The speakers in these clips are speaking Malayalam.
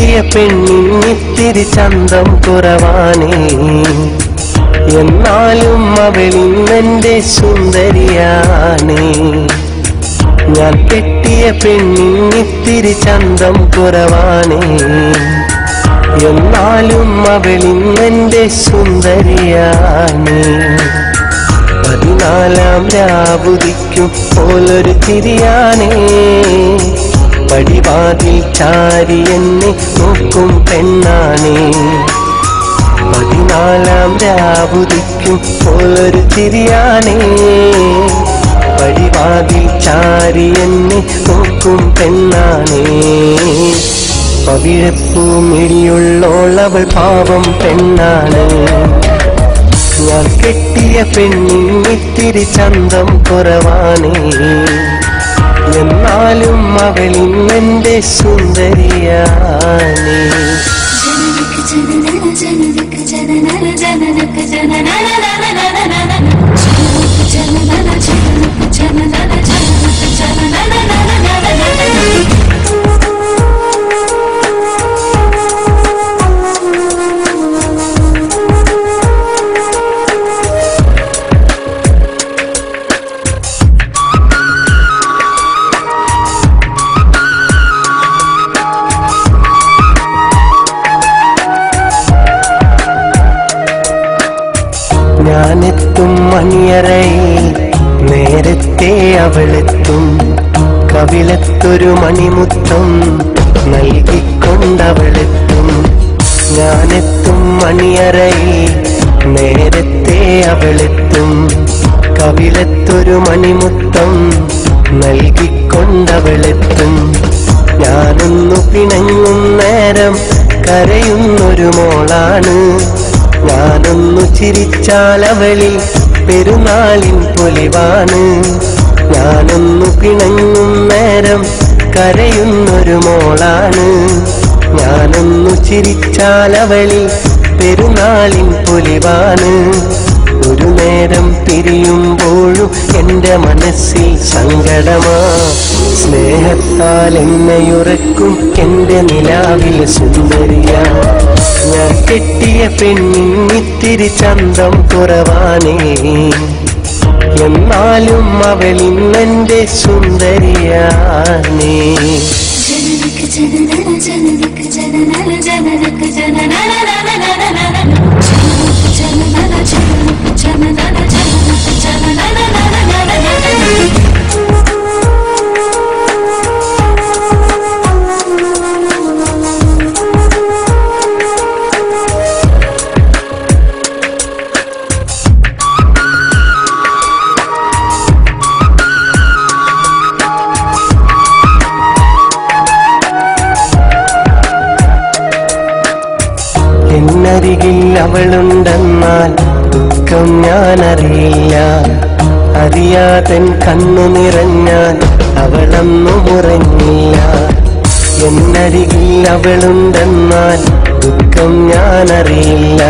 കെട്ടിയ പെണ്ണിത്തിരി ചന്തം കുറവാണേ, എന്നാലും അവളിന്നെന്റെ സുന്ദരിയാണേ. ഞാൻ കെട്ടിയ പെണ്ണിത്തിരി ചന്തം കുറവാണേ, എന്നാലും അവളിന്നെന്റെ സുന്ദരിയാണേ. 14 രാവുദിക്കും പോലൊരു തിരിയാണേ, പടിവാതിൽ ചാരി എന്നെ നോക്കും പെണ്ണാണേ. 14 രാവുദിക്കും പോലൊരു തിരിയാണേ, പടിവാതിൽ ചാരി എന്നെ നോക്കും പെണ്ണാണേ. പവിഴപ്പൂമിഴിയുള്ളോളവൾ പാവം പെണ്ണാണ്, ഞാൻ കെട്ടിയ പെണ്ണിത്തിരി ചന്തം കുറവാണേ, എന്നാലും അവളിന്നെന്റെ സുന്ദരിയാണേ. ഞാനെത്തും മണിയറയിൽ നേരത്തെ അവളെത്തും, കവിളത്തൊരു മണിമുത്തം നൽകിക്കൊണ്ടവളെത്തും. ഞാനെത്തും മണിയറയിൽ നേരത്തെ അവളെത്തും, കവിളത്തൊരു മണിമുത്തം നൽകിക്കൊണ്ടവളെത്തും. ഞാനൊന്നു പിണങ്ങും നേരം കരയുന്നൊരു മോളാണ്, ഞാനൊന്നു ചിരിച്ചാലവളിൽ പെരുന്നാളിൻ പൊലിവാണ്. ഞാനൊന്നു പിണങ്ങും നേരം കരയുന്നൊരു മോളാണ്, ഞാനൊന്നു ചിരിച്ചാലവളിൽ പെരുന്നാളിൻ പൊലിവാണ്. ഒരു നേരം പിരിയുമ്പോഴും എൻ്റെ മനസ്സിൽ സങ്കടമാ, സ്നേഹത്താൽ എന്നെയുറക്കും എൻ്റെ നിലാവിലെ സുന്ദരിയാ. ഞാൻ കെട്ടിയ പെണ്ണിത്തിരി ചന്തം കുറവാണേ, എന്നാലും അവളിന്നെന്റെ സുന്ദരിയാണേ. എന്നരികിൽ അവളുണ്ടെന്നാൽ ദുഃഖം ഞാനറിയില്ല, അറിയാതൻ കണ്ണു നിറഞ്ഞാൽ അവളൊന്നു മുറങ്ങില്ല. എന്നരികിൽ അവളുണ്ടെന്നാൽ ദുഃഖം ഞാനറിയില്ല,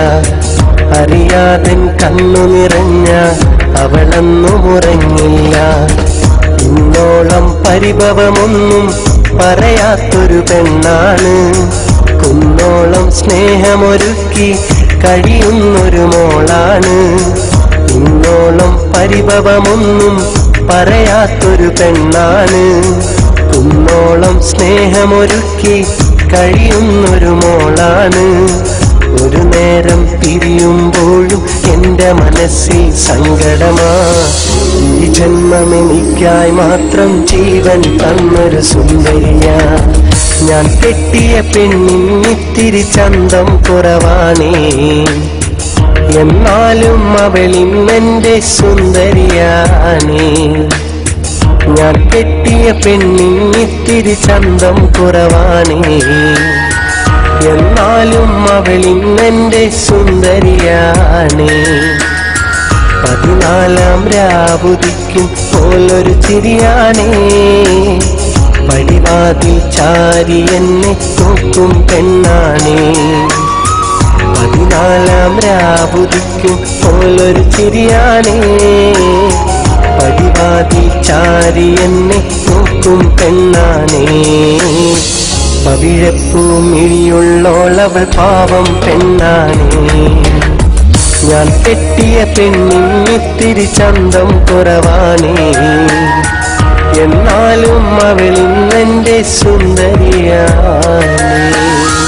അറിയാതൻ കണ്ണു നിറഞ്ഞാൽ അവളൊന്നു മുറങ്ങില്ല. ഇന്നോളം പരിഭവമൊന്നും പറയാത്തൊരു പെണ്ണാണ്, കുന്നോളം സ്നേഹമൊരുക്കി കഴിയുന്നൊരു മോളാണ്. ഇന്നോളം പരിഭവമൊന്നും പറയാത്തൊരു പെണ്ണാണ്, കുന്നോളം സ്നേഹമൊരുക്കി കഴിയുന്നൊരു മോളാണ്. ഒരു നേരം പിരിയുമ്പോഴും എൻ്റെ മനസ്സിൽ സങ്കടമാ, ഈ ജന്മമെനിക്കായി മാത്രം ജീവൻ തന്നൊരു സുന്ദരിയാ. ഞാൻ കെട്ടിയ പെണ്ണിത്തിരി ചന്തം കുറവാണേ, എന്നാലും അവളിന്നെന്റെ സുന്ദരിയാണേ. ഞാൻ കെട്ടിയ പെണ്ണിത്തിരി ചന്തം കുറവാണേ, എന്നാലും അവളിന്നെന്റെ സുന്ദരിയാണേ. 14 രാവുദിക്കും പോലൊരു ചിരിയാണേ, പടിവാതിൽ ചാരി എന്നെ നോക്കും പെണ്ണാണേ. 14 രാവുദിക്കും പോലൊരു ചിരിയാണേ, പടിവാതിൽ ചാരി എന്നെ നോക്കും പെണ്ണാണേ. പവിഴപ്പൂമിഴിയുള്ളോളവൾ പാവം പെണ്ണാണേ. ഞാൻ കെട്ടിയ പെണ്ണിന്നിത്തിരി ചന്തം കുറവാണേ. എന്നാലും അവളിന്നെന്റെ സുന്ദരിയാണേ.